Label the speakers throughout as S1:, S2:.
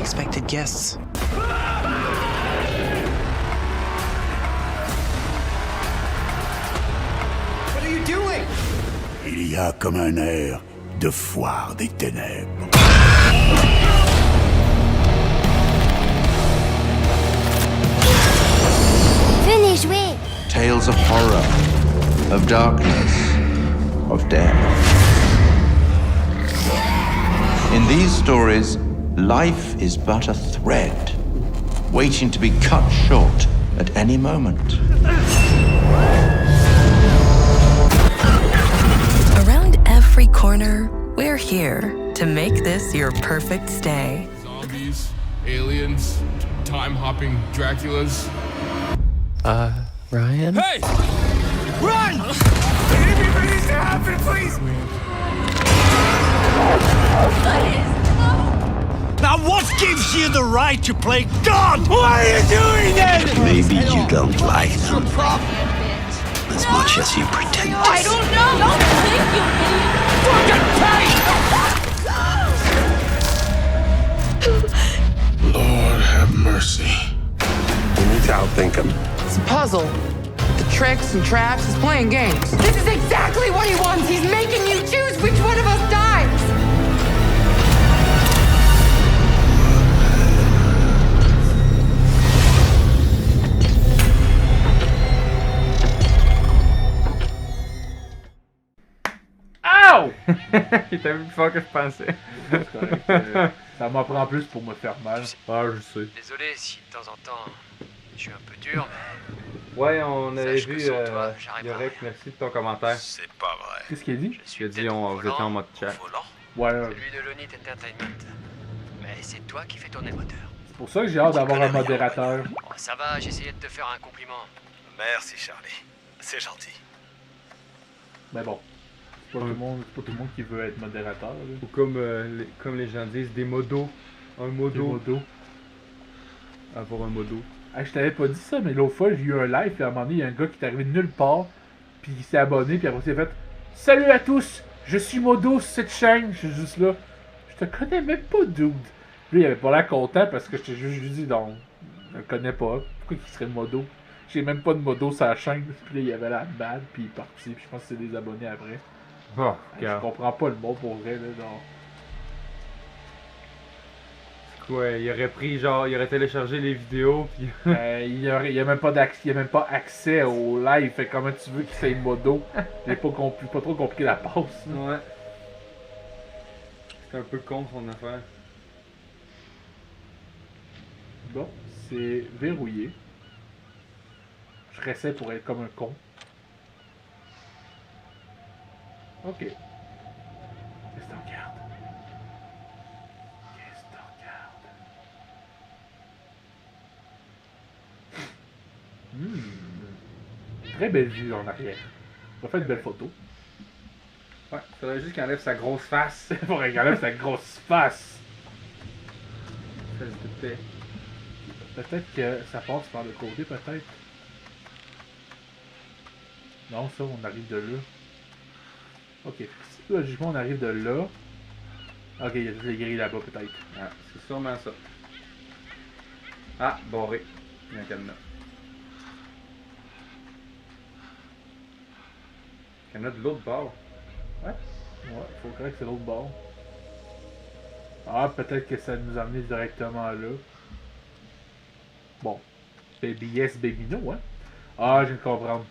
S1: unexpected guests.
S2: What are you doing?
S3: Il y a comme un air de foire des ténèbres.
S4: Venez jouer!
S5: Tales of horror, of darkness, of death. In these stories, life is but a thread, waiting to be cut short at any moment.
S6: Around every corner, we're here to make this your perfect stay.
S7: Zombies, aliens, time-hopping Draculas.
S1: Ryan?
S7: Hey!
S2: Run! Anything needs to happen, please! Now what gives you the right to play God? Why are you doing that?
S3: Maybe you don't like them as much as you pretend to.
S4: I don't know! Don't think you
S7: Lord have mercy.
S3: You need to outthink them.
S8: It's a puzzle. The tricks and traps, he's playing games. This is exactly what he wants. He's making you choose which one of us dies.
S9: Ow! Il était plus fort que je pensais. Ça m'en prend plus pour me faire mal. Ah, je sais.
S10: Désolé si de temps en temps je suis un peu dur, mais
S9: Ouais, on avait
S10: sache que
S9: vu
S10: sans toi, j'arriverai à
S9: Yorek,
S10: rien.
S9: merci de ton commentaire.
S3: C'est pas vrai.
S9: Qu'est-ce qu'il a dit?
S10: Je suis
S9: Il a dit
S10: peut-être
S9: vous étiez en
S10: volant,
S9: mode chat.
S3: Volant.
S9: Ouais,
S10: celui de l'Onit Entertainment. Mais c'est toi qui fais tourner le moteur.
S9: c'est pour ça que j'ai hâte d'avoir un modérateur.
S10: Oh, ça va, j'essayais de te faire un compliment.
S3: Merci, Charlie. C'est gentil.
S9: Mais bon, c'est pas, c'est pas tout le monde qui veut être modérateur. Là.
S11: Ou comme les gens disent, des modos. Un modo.
S9: Des modos.
S11: Avoir un modo.
S9: Ah, je t'avais pas dit ça, mais l'autre fois, j'ai eu un live, puis à un moment donné, il y a un gars qui est arrivé de nulle part, puis il s'est abonné, puis après, il s'est fait « Salut à tous, je suis Modo sur cette chaîne. » Je suis juste là. Je te connais même pas, dude. Lui, il avait pas l'air content parce que je t'ai juste dit « Non, je le connais pas. Pourquoi il serait Modo? J'ai même pas de Modo sur la chaîne. » Puis là, il avait la bad, puis il est parti, puis je pense que c'est des abonnés après.
S11: Oh,
S9: Je comprends pas le mot pour vrai, là, non.
S11: Ouais, il aurait pris genre, il aurait téléchargé les vidéos, puis.
S9: Il y a même pas d'accès, il y a même pas accès au live. Fait comment tu veux qu'il soit Modo? C'est pas trop compliqué la passe. Là.
S11: Ouais. C'est un peu con son affaire.
S9: Bon, c'est verrouillé. Je réessaie pour être comme un con. Ok. Qu'est-ce que t'en regardes? Qu'est-ce que t'en regardes? Très belle vue en arrière. On va faire une belle photo.
S11: Ouais, faudrait juste qu'il enlève sa grosse face.
S9: Pour qu'il enlève sa grosse face.
S11: Face de paix.
S9: Peut-être que ça passe par le côté, peut-être. Non, ça, on arrive de là. Ok, logiquement, on arrive de là. Ok, il y a juste les grilles là-bas, peut-être.
S11: Ah, c'est sûrement ça. Ah, barré. Il y a un cadenas. Cadenas de l'autre bord.
S9: Ouais, faut croire que c'est l'autre bord. Ah, peut-être que ça nous a amené directement là. Bon. Baby yes, baby no, hein? Ah, je viens de comprendre.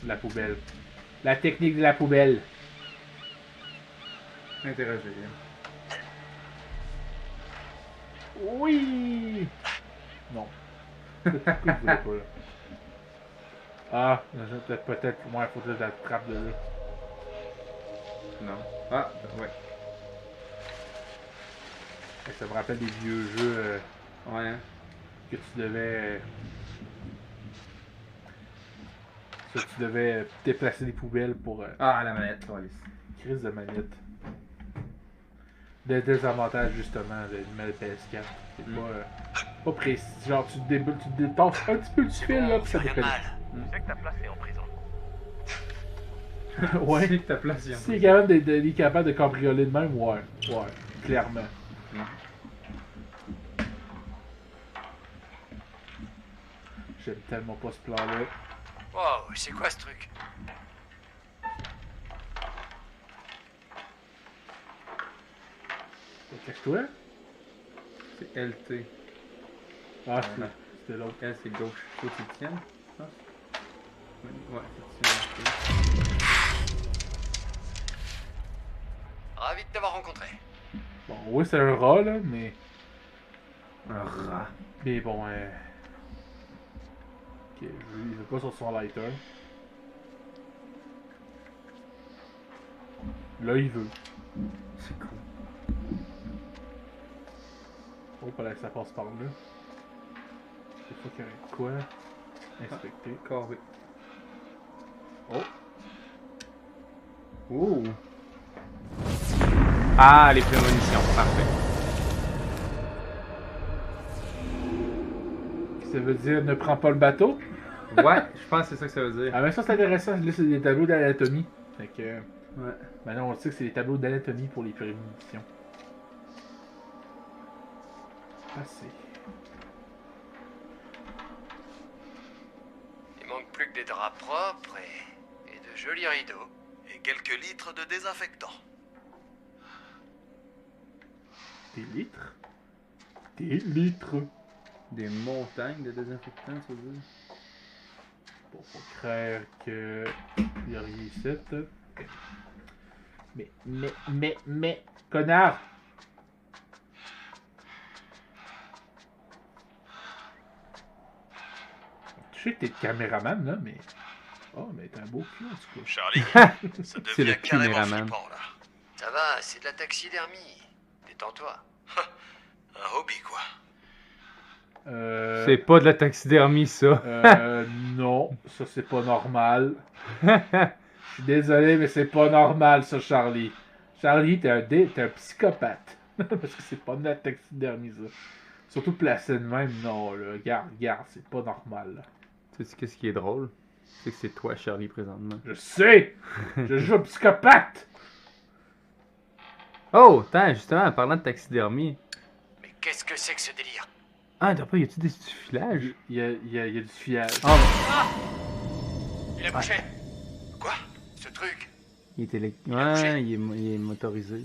S9: La poubelle. La technique de la poubelle.
S11: Interagir.
S9: Oui! Non. Pourquoi je voulais pas là? Ah, peut-être. Ouais, faut que je la trappe de là.
S11: Non. Ah, ouais.
S9: Ça me rappelle des vieux jeux
S11: Ouais, hein.
S9: que tu devais. Ça, tu devais déplacer des poubelles pour.
S11: Ah, la manette, Alice.
S9: Crise de manette. Des désavantages justement de numéro PS4. C'est pas précis. Genre tu te détaches un petit peu du fil là pis ça déconne.
S10: Tu sais que ta place est en prison.
S9: Ouais.
S11: C'est que ta place, il y a
S9: Si il est capable de cambrioler de même, ouais. Ouais, clairement. J'aime tellement pas ce plan-là.
S10: Wow, c'est quoi ce truc?
S9: Cache-toi.
S11: C'est LT.
S9: Ah,
S11: Voilà.
S9: c'était l'autre.
S11: Elle, c'est gauche. Toi, tu le tiens, je pense? Ouais, effectivement.
S10: Ravi de t'avoir rencontré.
S9: Bon, oui, c'est un rat, là, mais...
S11: Un rat.
S9: Mais bon, Ok, il veut pas sur son lighter. Là, il veut.
S11: C'est con.
S9: Oh, fallait que ça passe par là. Je sais pas qu'il y aurait quoi. Inspecter.
S11: Carré.
S9: Oh!
S11: Oh! Ah, les prémonitions, parfait.
S9: Ça veut dire ne prends pas le bateau?
S11: Ouais, je pense que c'est ça que ça veut dire.
S9: Ah, mais ça c'est intéressant. Là, c'est des tableaux d'anatomie. Fait que.
S11: Ouais.
S9: Maintenant, on sait que c'est des tableaux d'anatomie pour les prémonitions. Assez.
S10: Il manque plus que des draps propres et de jolis rideaux.
S3: Et quelques litres de désinfectant.
S9: Des litres? Des litres!
S11: Des montagnes de désinfectants, ça veut dire.
S9: Bon, faut craindre que. Il y a rien ici. Mais. Connard! Je sais que t'es le caméraman, là, mais. Oh, mais t'as un beau cul, en tout cas.
S3: Charlie, ça
S11: C'est
S3: devient
S11: le
S3: carrément
S11: caméraman.
S3: flippant, là.
S10: Ça va, c'est de la taxidermie. Détends-toi.
S3: Un hobby, quoi.
S11: C'est pas de la taxidermie, ça.
S9: Non, ça c'est pas normal. Je suis désolé, mais c'est pas normal, ça, Charlie. Charlie, t'es un psychopathe. Parce que c'est pas de la taxidermie, ça. Surtout placé de même, non, là. Regarde, c'est pas normal, là.
S11: Tu sais qu'est-ce qui est drôle? C'est que c'est toi, Charlie, présentement.
S9: Je sais! Je joue un psychopathe!
S11: Oh, attends, justement, en parlant de taxidermie.
S10: Mais qu'est-ce que c'est que ce délire?
S11: Ah, t'as pas, y a-tu des filages?
S9: Il y a du fiage.
S11: Oh,
S10: Il a bougé. Quoi? Ce truc?
S11: il est
S10: bougé.
S11: Ouais, il est motorisé.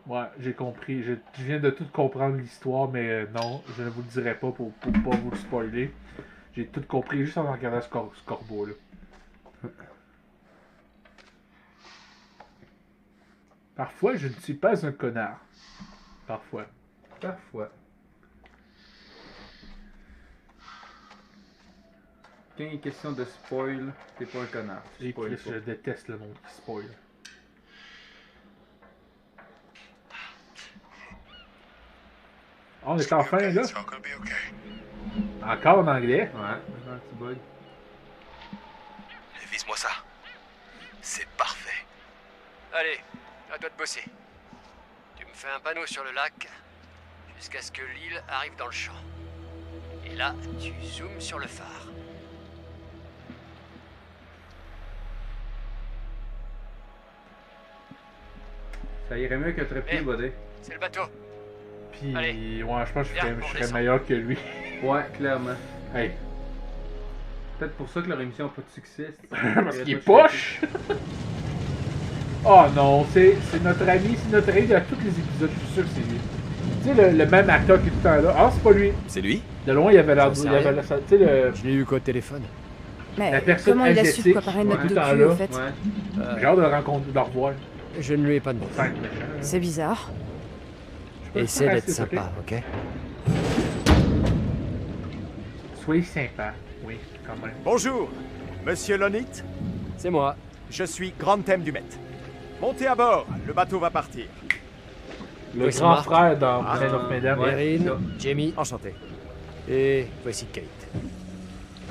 S9: Ouais, j'ai compris. Je viens de tout comprendre l'histoire, mais non, je ne vous le dirai pas pour pas vous le spoiler. J'ai tout compris juste en regardant ce corbeau-là. Parfois, je ne suis pas un connard. Parfois.
S11: Parfois. Quand il est question de spoil, t'es pas un connard. Tu
S9: Et
S11: spoil
S9: Chris, je déteste le monde qui spoil. On est enfin là.
S3: It's all gonna be okay.
S9: Encore en anglais.
S11: Ouais, un petit bug.
S3: Vise-moi ça. C'est parfait.
S10: Allez, à toi de bosser. Tu me fais un panneau sur le lac jusqu'à ce que l'île arrive dans le champ. Et là, tu zoomes sur le phare.
S11: Ça irait mieux que trépied,
S10: Eh.
S11: buddy.
S10: C'est le bateau.
S9: Puis,
S10: Allez.
S9: ouais, je pense que
S10: Viens, on
S9: je serais
S10: descend.
S9: meilleur que lui.
S11: Ouais, clairement.
S9: Hey,
S11: Peut-être pour ça que leur émission n'a pas de succès.
S9: parce qu'il est poche! Oh non, c'est notre ami de tous les épisodes, je suis sûr que c'est lui. Tu sais, le même acteur qui est tout le temps là. Ah, c'est pas lui.
S3: C'est lui?
S9: De loin, il avait l'air.
S10: J'en sais
S9: Il avait
S10: rien.
S9: l'air. Tu sais, le.
S10: Je l'ai eu qu'au téléphone.
S9: La
S1: Mais
S9: personne
S1: comment il a su de
S9: asiatique,
S1: quoi paraît notre
S9: tout le
S1: docu,
S9: temps là.
S1: au fait?
S11: Ouais.
S9: J'ai hâte de le rencontrer, de le revoir.
S10: Je ne lui ai pas demandé.
S9: Enfin, méchant.
S1: C'est bizarre.
S10: Essaie d'être
S9: s'il te plaît.
S10: sympa, ok?
S9: Soyez sympa, oui, quand même.
S12: Bonjour, Monsieur Lonit.
S10: C'est moi.
S12: Je suis Grand Thème du Met. Montez à bord, le bateau va partir.
S9: Le
S10: Voici
S9: grand
S10: Marc.
S9: frère dans
S12: Ah.
S9: Plain of Mesdames.
S10: Erin, Jamie,
S12: Enchanté.
S10: et voici Kate.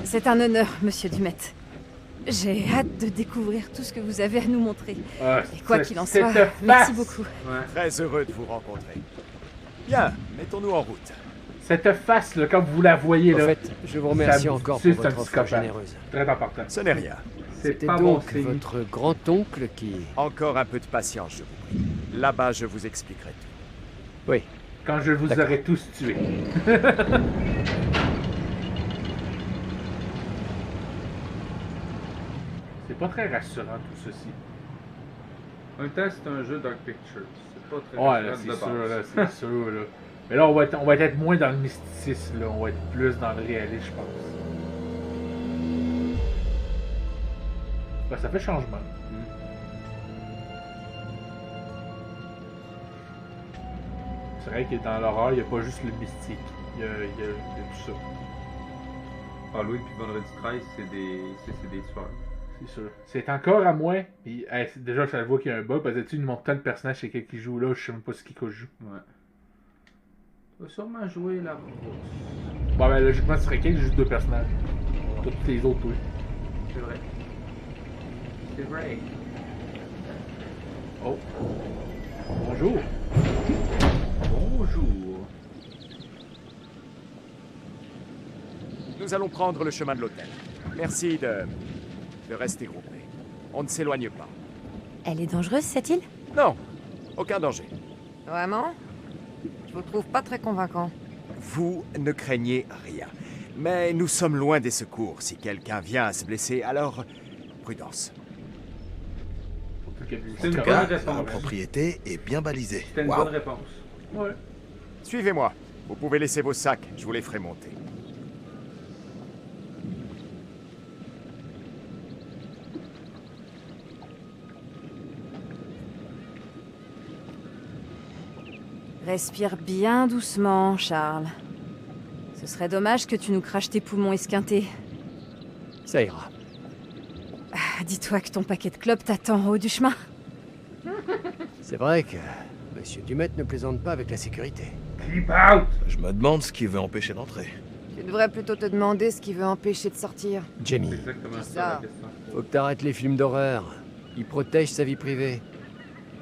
S1: C'est un honneur, monsieur Dumet. J'ai hâte de découvrir tout ce que vous avez à nous montrer.
S9: Ah,
S1: Et quoi qu'il en
S9: cette
S1: soit,
S9: face.
S1: merci beaucoup.
S11: Ouais.
S12: Très heureux de vous rencontrer. Bien, mettons-nous en route.
S9: Cette face, là, comme vous la voyez,
S10: En
S9: là,
S10: fait, je vous remercie
S9: ça me
S10: encore
S9: tue,
S10: pour
S9: c'est un
S10: votre offre
S9: psychopathe.
S10: généreuse.
S9: très important.
S12: Ce n'est rien.
S11: C'est
S10: C'était
S11: pas bon
S10: donc
S11: signe.
S10: votre grand-oncle qui...
S12: Encore un peu de patience, je vous prie. Là-bas, je vous expliquerai tout.
S10: Oui,
S9: Quand je vous aurai tous tués. C'est pas très rassurant tout ceci.
S11: En même temps, c'est un jeu Dark Pictures. C'est pas très
S9: Ouais, là,
S11: rassurant
S9: c'est
S11: de
S9: sûr,
S11: base.
S9: là, c'est sûr, là. Mais là, on va être moins dans le mysticisme, là. On va être plus dans le réalisme, je pense. Ben, ça fait changement. C'est vrai que dans l'horreur, il n'y a pas juste le mystique. Il y a tout ça.
S11: Halloween puis Vendredi 13, c'est des tueurs.
S9: C'est sûr. C'est encore à moi. Puis, déjà, je vois qu'il y a un bug. Parce que tu nous montres tant de personnages c'est qui joue là. Je sais même pas ce qui joue.
S11: Ouais. Tu vas sûrement jouer la grosse.
S9: Bon, ben logiquement, ce serait qui juste 2 personnages. Tous les autres, oui.
S11: C'est vrai. C'est vrai.
S9: Oh. Bonjour.
S11: Bonjour.
S12: Nous allons prendre le chemin de l'hôtel. Merci de rester groupés. On ne s'éloigne pas.
S4: Elle est dangereuse, cette île?
S12: Non, aucun danger.
S8: Vraiment? Je vous trouve pas très convaincant.
S12: Vous ne craignez rien. Mais nous sommes loin des secours. Si quelqu'un vient à se blesser, alors prudence.
S11: C'est une
S3: En tout
S11: bonne
S3: cas,
S11: réponse.
S3: la propriété est bien balisée.
S11: C'était une
S3: Wow.
S11: bonne réponse.
S9: Ouais.
S12: Suivez-moi. Vous pouvez laisser vos sacs. Je vous les ferai monter.
S1: Respire bien doucement, Charles. Ce serait dommage que tu nous craches tes poumons esquintés.
S10: Ça ira.
S1: Ah, dis-toi que ton paquet de clopes t'attend en haut du chemin.
S10: C'est vrai que Monsieur Dumet ne plaisante pas avec la sécurité.
S9: Keep out!
S3: Je me demande ce qui veut empêcher d'entrer.
S8: Tu devrais plutôt te demander ce qui veut empêcher de sortir.
S10: Jamie,
S11: C'est exactement ça
S8: Ça.
S11: la question.
S10: faut que t'arrêtes les films d'horreur. Il protège sa vie privée.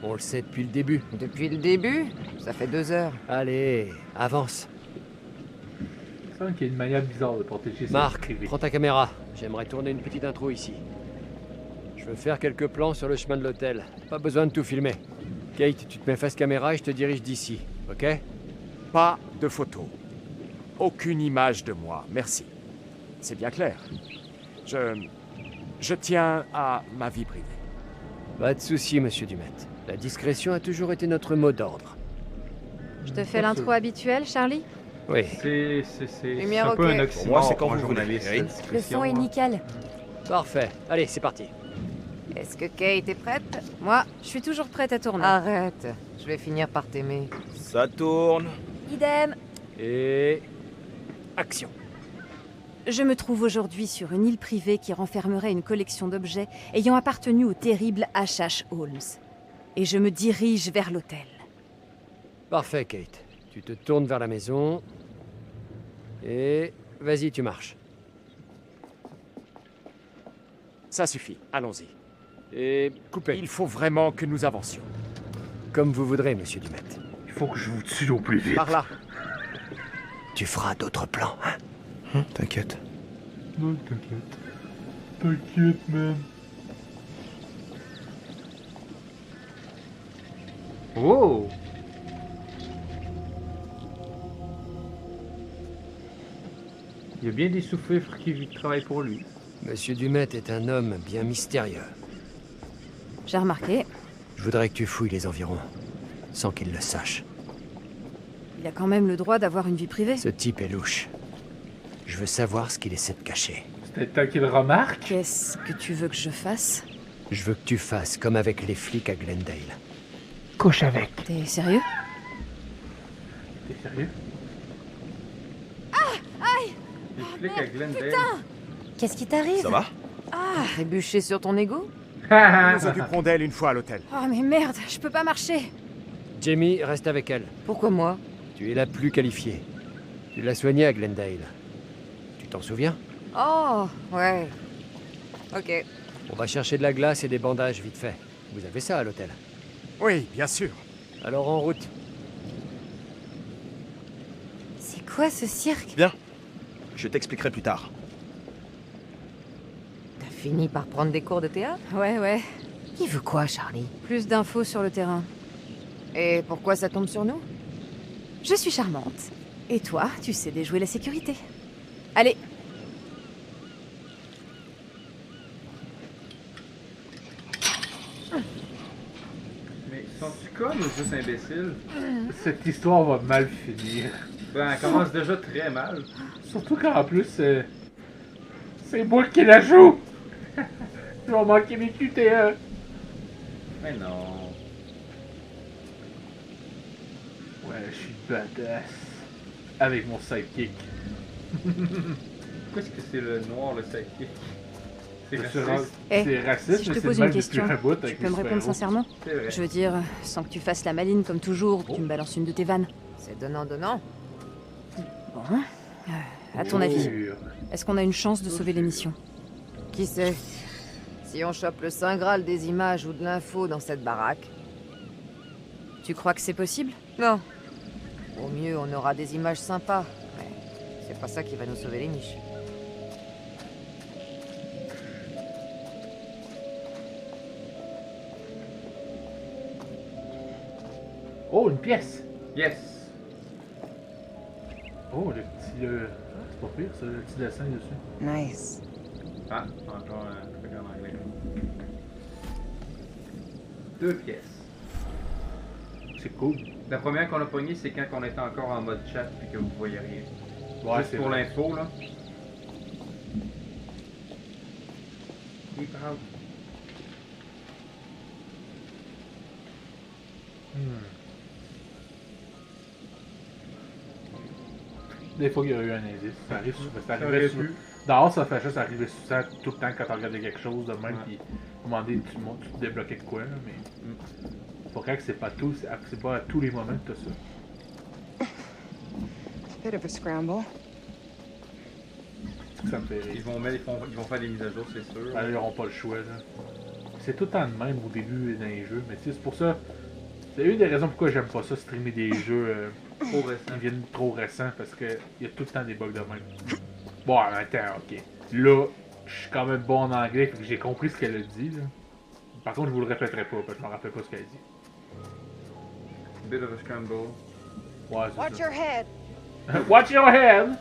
S10: On le sait depuis le début.
S8: Depuis le début? Ça fait 2 heures.
S10: Allez, avance.
S9: Il semble qu'il y a une manière bizarre de protéger sa vie
S10: Marc,
S9: privée.
S10: prends ta caméra. J'aimerais tourner une petite intro ici. Je veux faire quelques plans sur le chemin de l'hôtel. Pas besoin de tout filmer. Kate, tu te mets face caméra et je te dirige d'ici, ok?
S12: Pas de photos. Aucune image de moi. Merci. C'est bien clair. Je tiens à ma vie privée.
S10: Pas de souci, monsieur Dumet. La discrétion a toujours été notre mot d'ordre.
S1: Je te fais l'intro habituelle, Charlie?
S10: Oui.
S11: C'est
S8: Lumière,
S11: un peu
S8: ok.
S11: un
S3: Pour
S11: oxymore
S3: moi, c'est quand
S11: pour un
S3: vous voulez.
S11: journaliste.
S3: Eric.
S11: la
S4: Le
S11: discrétion,
S4: son est
S11: hein.
S4: nickel.
S10: Parfait. Allez, c'est parti.
S8: Est-ce que Kate est prête?
S1: Moi, je suis toujours prête à tourner.
S8: Arrête. Je vais finir par t'aimer.
S3: Ça tourne.
S4: Idem.
S10: Et... action.
S1: Je me trouve aujourd'hui sur une île privée qui renfermerait une collection d'objets ayant appartenu au terrible H.H. Holmes. Et je me dirige vers l'hôtel.
S10: Parfait, Kate. Tu te tournes vers la maison. Et... vas-y, tu marches.
S12: Ça suffit. Allons-y.
S10: Et... coupez.
S12: Il faut vraiment que nous avancions.
S10: Comme vous voudrez, monsieur Dumet.
S9: Il faut que je vous tue au plus vite.
S12: Par là.
S10: Tu feras d'autres plans, hein?
S3: T'inquiète.
S9: Non, t'inquiète. T'inquiète, man.
S11: Oh! Il y a bien des sous-fifres qui travaillent pour lui.
S10: Monsieur Dumet est un homme bien mystérieux.
S1: J'ai remarqué,
S10: Je voudrais que tu fouilles les environs, sans qu'il le sache.
S1: il a quand même le droit d'avoir une vie privée.
S10: Ce type est louche. Je veux savoir ce qu'il essaie de cacher.
S9: C'est peut-être qu'il remarque.
S1: Qu'est-ce que tu veux que je fasse?
S10: Je veux que tu fasses comme avec les flics à Glendale.
S9: Couche avec.
S1: T'es sérieux?
S9: T'es sérieux?
S11: Les flics à Glendale.
S4: Qu'est-ce qui t'arrive?
S3: Ça va?
S8: Trébucher sur ton ego?
S12: Nous nous occuperons d'elle une fois à l'hôtel.
S1: Oh mais merde, je peux pas marcher.
S10: Jamie, reste avec elle.
S8: Pourquoi moi?
S10: Tu es la plus qualifiée. Tu l'as soignée à Glendale. Tu t'en souviens?
S8: Oh, ouais. Ok.
S10: On va chercher de la glace et des bandages vite fait. Vous avez ça à l'hôtel?
S12: Oui, bien sûr.
S10: Alors en route.
S4: C'est quoi ce cirque?
S3: Bien. Je t'expliquerai plus tard.
S8: T'as fini par prendre des cours de théâtre?
S1: Ouais.
S8: Il veut quoi, Charlie?
S1: Plus d'infos sur le terrain.
S8: Et pourquoi ça tombe sur nous?
S1: Je suis charmante. Et toi, tu sais déjouer la sécurité. Allez.
S11: Mais sont-tu connes ou juste imbéciles?
S9: Cette histoire va mal finir.
S11: Ben, elle commence déjà très mal.
S9: Surtout qu'en plus, c'est moi qui la joue! Je vais manquer mes QTE!
S11: Mais non.
S9: Ouais, je suis badass. Avec mon sidekick.
S11: Pourquoi est-ce que c'est le noir, le sidekick? C'est
S9: C'est
S11: raciste.
S9: c'est raciste,
S1: Si je
S9: mais
S1: te
S9: c'est
S1: pose
S9: le
S1: une
S9: même depuis
S1: question,
S9: un bout
S1: tu
S9: avec
S1: peux
S9: les
S1: me répondre
S9: super-héros.
S1: sincèrement?
S11: C'est vrai.
S1: Je veux dire, sans que tu fasses la maline comme toujours, que tu me balances une de tes vannes.
S4: C'est donnant-donnant.
S1: Bon. À ton avis,
S9: Sûr.
S1: est-ce qu'on a une chance de sauver l'émission?
S4: Qui sait? Si on chope le Saint Graal des images ou de l'info dans cette baraque.
S1: Tu crois que c'est possible?
S4: Non. Au mieux, on aura des images sympas. Mais c'est pas ça qui va nous sauver les niches.
S9: Oh, une pièce!
S11: Yes!
S9: Oh, le petit... c'est pas pire, ça, le petit dessin dessus.
S4: Nice.
S11: Ah, encore un truc en anglais. 2 pièces.
S9: C'est cool.
S11: La première qu'on a pognée, c'est quand on était encore en mode chat et que vous voyez rien.
S9: Ouais,
S11: Juste
S9: c'est
S11: pour
S9: vrai.
S11: l'info, là. Keep out.
S9: Des fois, il y a eu un indice. Ça arrive souvent. Ça
S11: Ça
S9: arrivait
S11: aurait
S9: souvent.
S11: pu.
S9: Dehors, ça fait juste arriver souvent, tout le temps quand on regardait quelque chose de même,
S11: Ouais.
S9: puis à un moment donné, tu te débloquais de quoi, là, mais... C'est pas vrai que c'est pas tout, c'est pas à tous les moments que t'as ça.
S8: Bit of a scramble.
S9: Ça me fait rire.
S11: Ils vont faire des mises à jour, c'est sûr.
S9: Ben, ils auront pas le choix, là. C'est tout le temps de même au début dans les jeux, mais tu sais, c'est pour ça... C'est une des raisons pourquoi j'aime pas ça, streamer des jeux
S11: Trop récent.
S9: qui viennent trop récents, parce que y a tout le temps des bugs de même. Bon, en même temps, ok. Là, je suis quand même bon en anglais, fait que j'ai compris ce qu'elle a dit, là. Par contre, je vous le répéterai pas, parce que je me rappelle pas ce qu'elle a dit.
S11: Bit of a scramble.
S9: Ouais, c'est
S8: Watch
S9: ça.
S8: your head.
S9: Watch your head!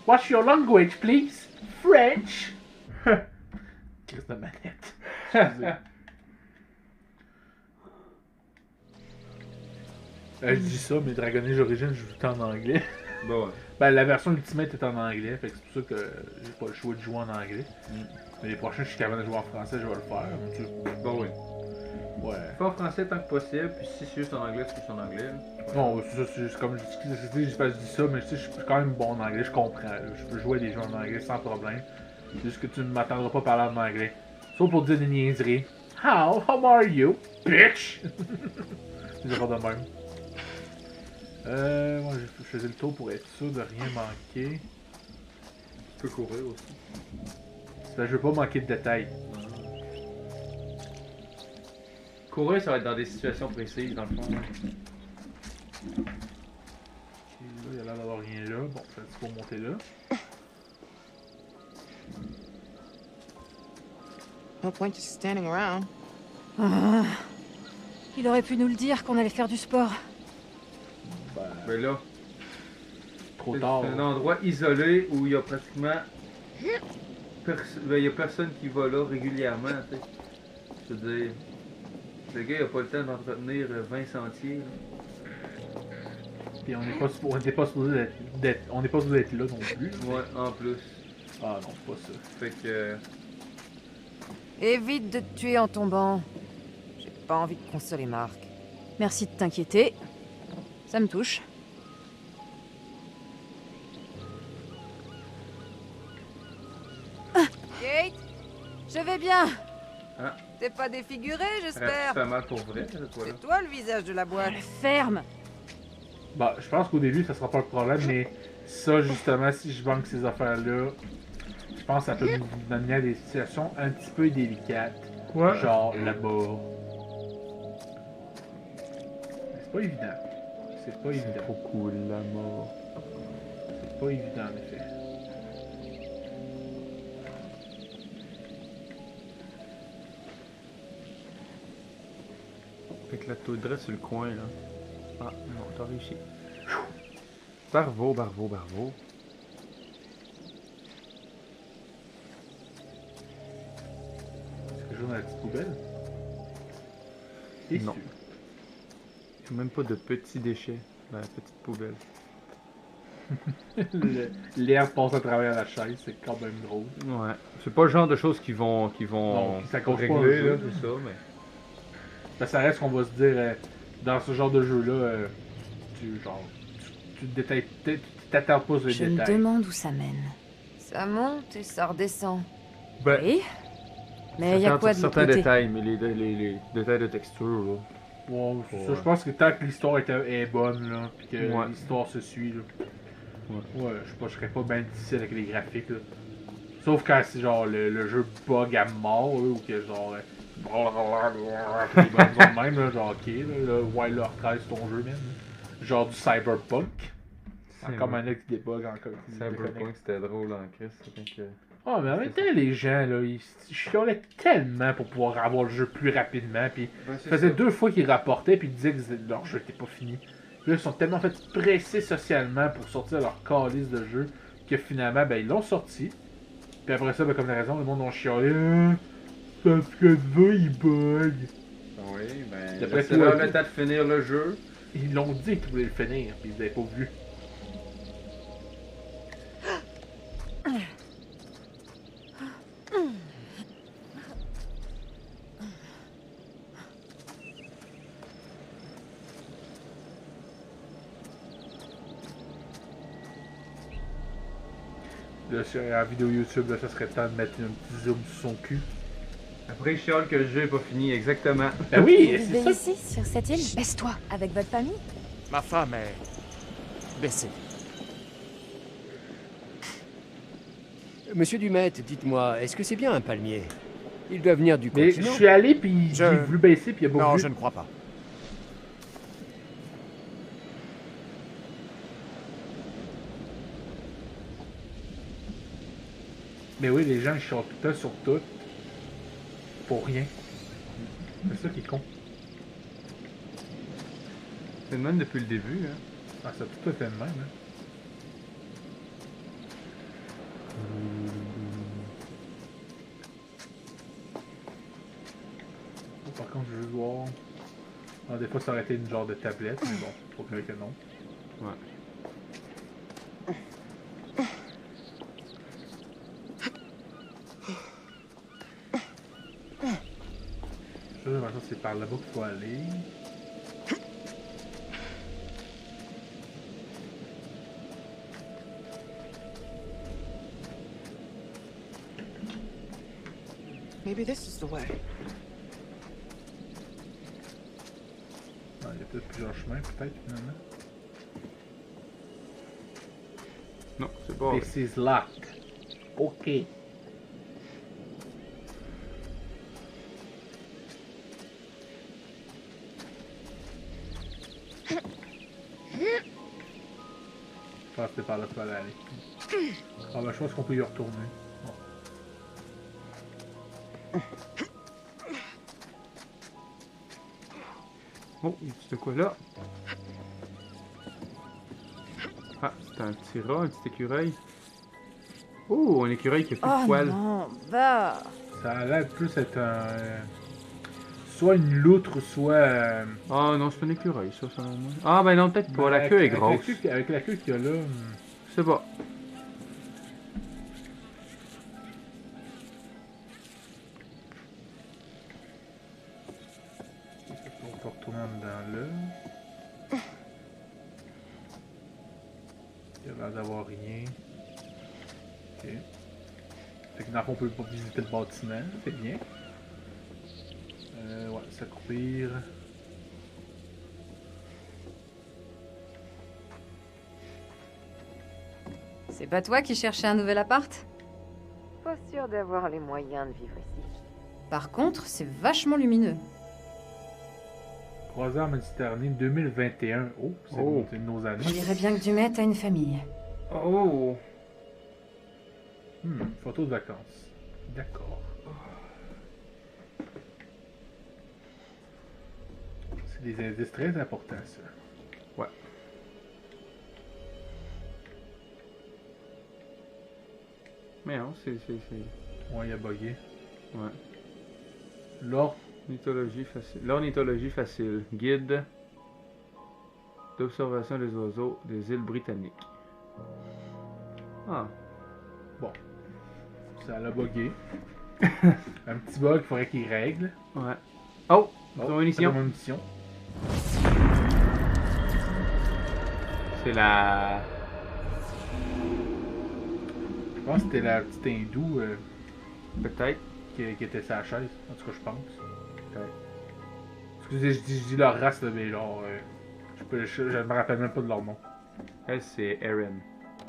S9: Watch your language, please! French! Crise de manette. Excusez. Je dis ça, mais Dragon Age Origins, je joue tout en anglais.
S11: Bah ouais.
S9: Ben, la version Ultimate est en anglais, fait que c'est pour ça que j'ai pas le choix de jouer en anglais. Mais les prochains, je suis capable de jouer en français, je vais le faire. Mais tu...
S11: Bah oui.
S9: Ouais.
S11: Fais en français tant que possible, puis si c'est juste en anglais, c'est juste en anglais. Là.
S9: Non, c'est ça, c'est juste comme je dis ça, mais tu sais, je suis quand même bon en anglais, je comprends. Là. Je peux jouer à des jeux en anglais sans problème. C'est juste que tu ne m'attendras pas à parler en anglais. Sauf pour dire des niaiseries. How are you, bitch? C'est pas de même. Moi, je faisais le tour pour être sûr de rien manquer.
S11: Tu peux courir aussi.
S9: C'est parce que je veux pas manquer de détails.
S11: Courir, ça va être dans des situations précises, dans le fond.
S9: Ok, là, il y a l'air d'avoir rien là. Bon, c'est pour monter là.
S8: No point just standing around.
S1: Ah. Il aurait pu nous le dire qu'on allait faire du sport.
S11: Ben là,
S9: Trop tard.
S11: c'est un endroit isolé où il y a pratiquement... il y a personne qui va là régulièrement, tu sais. Je veux dire, le gars il a pas le temps d'entretenir 20 sentiers. Là.
S9: Puis on n'est pas supposé être là non plus.
S11: Ouais, en plus.
S9: Ah non, pas ça.
S11: Fait que...
S4: Évite de te tuer en tombant. J'ai pas envie qu'on se les marque.
S1: Merci de t'inquiéter. Ça me touche.
S4: Kate, je vais bien.
S11: Ah.
S4: T'es pas défiguré,
S11: Ça
S4: j'espère.
S11: fait mal pour vrai, toi là.
S4: C'est toi le visage de la boîte.
S1: Ferme.
S9: Bah, je pense qu'au début, ça sera pas le problème, mais ça, justement, si je manque ces affaires-là, je pense que ça peut nous amener à des situations un petit peu délicates.
S11: Ouais.
S9: Genre là-bas. C'est pas évident. C'est pas évident.
S11: Trop cool, la mort.
S9: C'est pas évident, en effet.
S11: Fait que la toudresse sur le coin, là. Ah, non, t'as réussi. Bravo, bravo, bravo.
S9: Est-ce que je joue dans la petite poubelle? Et
S11: non. Il n'y a même pas de petits déchets dans la petite poubelle.
S9: L'air passe à travers la chaise, c'est quand même drôle.
S11: Ouais. C'est pas le genre de choses qui vont
S9: non, ça cause
S11: régler,
S9: pas le jeu,
S11: là, c'est ça, mais...
S9: Ben, ça reste qu'on va se dire, dans ce genre de jeu-là, tu t'attends pas sur les
S1: Je
S9: détails.
S1: me demande où ça mène.
S4: Ça monte et ça redescend.
S11: Ben,
S1: Oui. Mais il y a quoi de l'autre
S11: certains
S1: côté?
S11: détails, mais les détails de texture, là.
S9: Ouais, ça, je pense que tant que l'histoire est bonne, là, pis que
S11: Ouais.
S9: l'histoire se suit, là.
S11: Ouais.
S9: Ouais, je serais pas bien difficile avec les graphiques, là. Sauf quand c'est genre le jeu bug à mort, là, ou que genre. Des bonnes zones même, là, genre ok, là, Wild Earth 13 c'est ton jeu, même. Genre du Cyberpunk.
S11: C'est
S9: Encore
S11: vrai.
S9: un qui débug encore.
S11: Cyberpunk, c'était drôle en crise, donc...
S9: Ah, mais en même temps, les gens, là, ils chialaient tellement pour pouvoir avoir le jeu plus rapidement, puis
S11: Ben,
S9: ça faisait 2 fois qu'ils rapportaient, puis ils disaient que leur jeu était pas fini. Puis là, ils sont tellement fait pressés socialement pour sortir leur calice de jeu, que finalement, ben, ils l'ont sorti. Puis après ça, ben, comme la raison, le monde ont chialé, parce que le jeu, il bug.
S11: Oui, ben,
S9: D'après
S11: c'est
S9: toi,
S11: leur le temps de finir le jeu.
S9: Ils l'ont dit qu'ils voulaient le finir, puis ils l'avaient pas voulu. Là, sur la vidéo YouTube, là, ça serait temps de mettre un petit zoom sur son cul.
S11: Après, il chiale que le jeu est pas fini, exactement.
S9: Ben oui,
S1: Vous
S9: c'est
S1: vivez
S9: ça.
S1: ici, sur cette île? Baisse-toi, avec votre famille?
S12: Ma femme est... baissée.
S13: Monsieur Dumet, dites-moi, est-ce que c'est bien un palmier? Il doit venir du
S9: Mais
S13: continent.
S9: je suis allé, puis j'ai voulu baisser, puis il y a pas
S12: Non,
S9: voulu.
S12: je ne crois pas.
S9: Mais oui, les gens ils chantent tout le temps sur tout. Pour rien. C'est ça qui est con.
S11: C'est le même depuis le début, hein.
S9: Ah, ça a tout été le même, hein. Oh, par contre, je veux voir. Ah, des fois, ça aurait été une genre de tablette, mais bon, je trouve que non.
S11: Ouais.
S9: Ça, maintenant, c'est par là-bas qu'il faut aller.
S8: Maybe this is the way.
S9: Ah, il y a peut-être plusieurs chemins, peut-être, finalement.
S11: Non, c'est pas...
S9: This is locked. Ok. Je pense que c'est par là qu'il fallait aller. Ah ben je pense qu'on peut y retourner.
S11: Oh, c'est quoi là? Ah, c'est un petit rat, un petit écureuil. Oh, un écureuil qui a plus de
S1: Oh
S11: poils.
S1: non, bah...
S9: Ça a l'air plus être un... soit une loutre, soit...
S11: Ah non, c'est un écureuil, ça. Ah ben non, peut-être pas. La queue est grosse.
S9: Avec la queue qu'il y a là...
S11: Je sais pas.
S9: On peut retourner en dedans là. Il y a l'air d'avoir rien. Ok. Fait que dans le fond, on peut pas visiter le bâtiment. C'est bien. Ouais, s'accroupir.
S1: C'est pas toi qui cherchais un nouvel appart?
S4: Pas sûr d'avoir les moyens de vivre ici.
S1: Par contre, c'est vachement lumineux.
S9: Croiseur Méditerranée 2021. Oh, c'est de nos années.
S1: On dirait bien que Dumet a une famille.
S11: Oh!
S9: Photo de vacances. D'accord. C'est des indices très importants, ça.
S11: Ouais. Mais non, c'est...
S9: Ouais, il a bugué.
S11: Ouais.
S9: L'ornithologie
S11: facile. L'ornithologie facile. Guide d'observation des oiseaux des îles britanniques. Ah.
S9: Bon. Ça l'a bugué. Un petit bug, il faudrait qu'il règle.
S11: Ouais. Oh! Munition. C'est la...
S9: Je pense que c'était la petite hindoue.
S11: Peut-être.
S9: Qui était sa chaise. En tout cas, je pense. Peut-être. Excusez, je dis leur race, là, mais genre... je me rappelle même pas de leur nom.
S11: Elle, c'est Erin.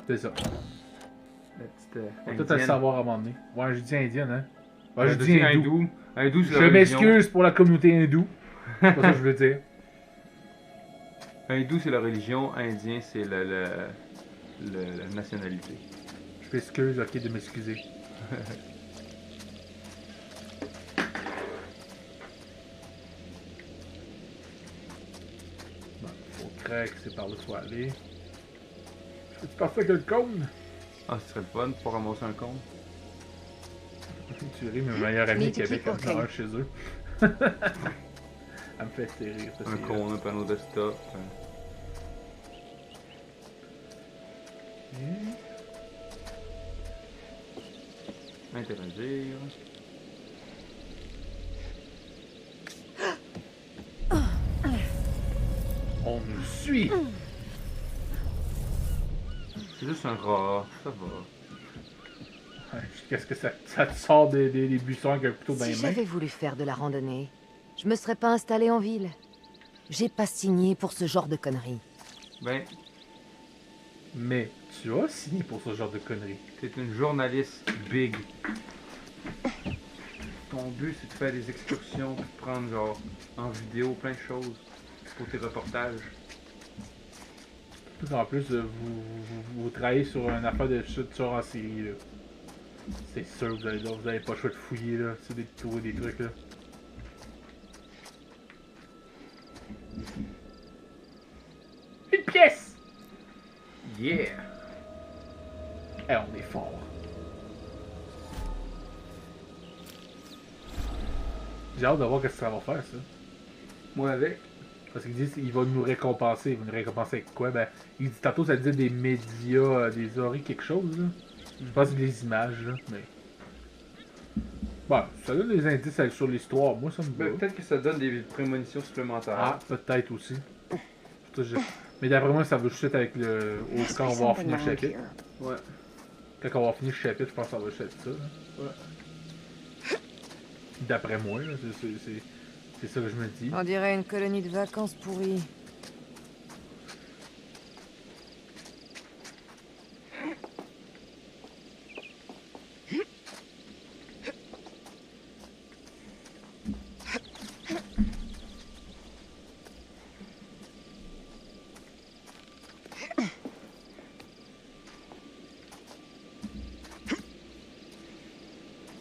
S9: C'est ça.
S11: La petite
S9: on va tout le savoir à un moment donné. Ouais, je dis indienne, hein. Ouais, je
S11: dis
S9: dis hindou.
S11: Hindou, c'est
S9: je m'excuse pour la communauté hindoue. C'est pas ça que je veux dire.
S11: Hindou, c'est la religion. Indien, c'est la nationalité.
S9: Je m'excuse, ok, de m'excuser. Bon, faut crack, c'est par là qu'il faut aller. Je peux-tu passer avec le cône?
S11: Ah, ce serait le fun pour ramasser un cône.
S9: Tu ris, mes meilleurs amis Québec, en ont un chez eux. Elle me fait rire.
S11: Un cône, un panneau de stop. Interagir.
S9: On nous suit!
S11: C'est juste un rat, ça va.
S9: Qu'est-ce que ça te sort des buissons avec un couteau dans les mains?
S4: Si j'avais voulu faire de la randonnée, je me serais pas installé en ville. J'ai pas signé pour ce genre de conneries.
S11: Ben...
S9: Mais tu as signé pour ce genre de conneries.
S11: T'es une journaliste big. Ton but, c'est de faire des excursions, de prendre genre en vidéo plein de choses pour tes reportages.
S9: En plus, vous travaillez sur une affaire de tueur en série, là. C'est sûr, vous avez pas le choix de fouiller, là. C'est de trouver des trucs, là. Une pièce!
S11: Yeah!
S9: Eh, on est fort. J'ai hâte de voir ce que ça va faire, ça.
S11: Moi avec.
S9: Parce qu'il dit qu'il va nous récompenser. Il va nous récompenser avec quoi? Ben, il dit tantôt, ça disait des médias, des oreilles, quelque chose, là. Je pense que c'est des images, là, mais... Bon, ça donne des indices sur l'histoire. Moi, ça me va.
S11: Peut-être que ça donne des prémonitions supplémentaires.
S9: Ah, peut-être aussi. Mais d'après moi, ça va juste être avec quand on va avoir fini le chapitre.
S11: Ouais.
S9: Quand on va finir le chapitre, je pense que ça va juste être ça. Là.
S11: Ouais.
S9: D'après moi, là, c'est ça que je me dis.
S4: On dirait une colonie de vacances pourrie.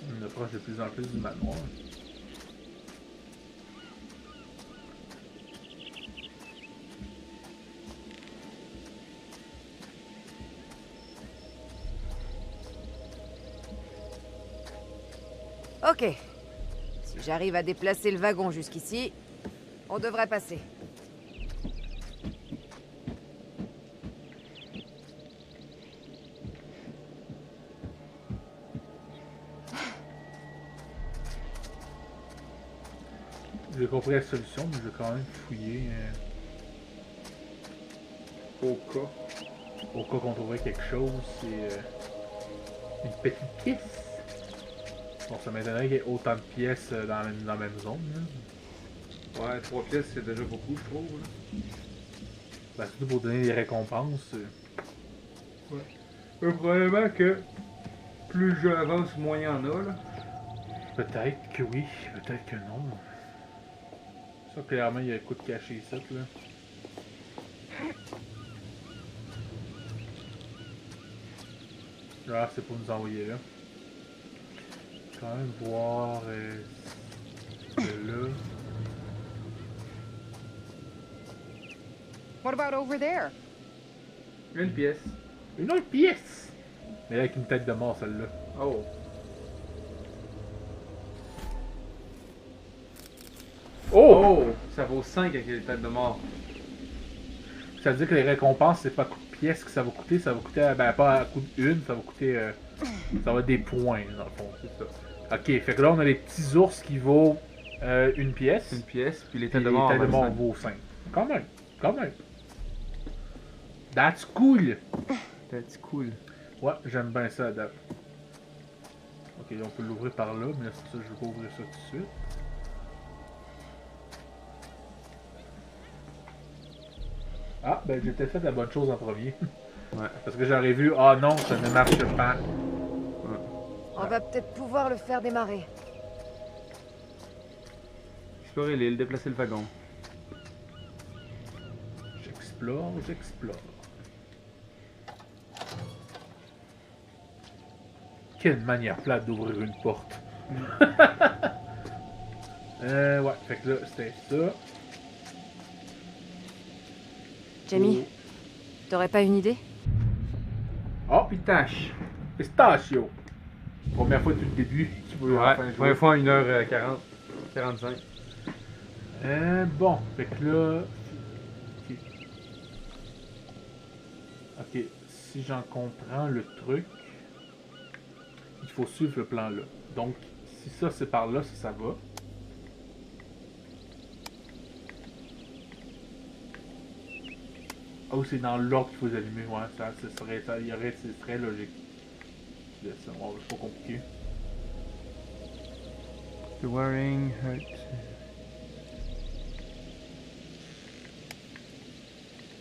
S9: On approche de plus en plus du manoir.
S4: Ok. Si j'arrive à déplacer le wagon jusqu'ici, on devrait passer.
S9: J'ai compris la solution, mais je vais quand même fouiller.
S11: Au cas
S9: qu'on trouverait quelque chose, c'est une petite pièce. Bon, ça m'étonnerait qu'il y ait autant de pièces dans la même zone. Là.
S11: Ouais, 3 pièces, c'est déjà beaucoup, je trouve. Là.
S9: Ben, surtout pour donner des récompenses.
S11: Ouais. Probablement que plus j'avance, moins il y en a. Là.
S9: Peut-être que oui, peut-être que non. Ça, clairement, il y a un coup de caché ici, là. Là, c'est pour nous envoyer là. Je vais quand même voir de là.
S8: What about over there?
S11: Une pièce.
S9: Une autre pièce! Mais avec une tête de mort, celle-là.
S11: Oh.
S9: Oh!
S11: Ça vaut 5 avec les têtes de mort.
S9: Ça veut dire que les récompenses, c'est pas à coup de pièce que ça va coûter, ben pas à coup d'une, ça va coûter, ça va être des points, dans le fond, c'est ça. Ok, fait que là, on a les petits ours qui vaut une pièce.
S11: Une pièce, puis les
S9: Puis
S11: têtes de mort,
S9: vaut 5. Quand même. That's cool!
S11: That's cool.
S9: Ouais, j'aime bien ça à date. Ok, on peut l'ouvrir par là, mais c'est ça, je vais pas ouvrir ça tout de suite. Ah, ben j'ai peut-être fait la bonne chose en premier.
S11: Ouais.
S9: Parce que j'aurais vu, ah non, ça ne marche pas.
S4: On va peut-être pouvoir le faire démarrer.
S11: Explorer l'île, déplacer le wagon.
S9: J'explore. Quelle manière plate d'ouvrir une porte. Ouais, fait que là, c'était ça.
S1: Jamie, t'aurais pas une idée?
S9: Oh, Pistachio. Première fois depuis le début.
S11: Ouais, première fois à 1h40. 45.
S9: Bon, fait que là... Ok, si j'en comprends le truc, il faut suivre le plan là. Donc, si ça c'est par là, ça va. Oh, c'est dans l'ordre qu'il faut les allumer, ouais, ce serait logique. C'est pas compliqué.
S11: The worrying hurt.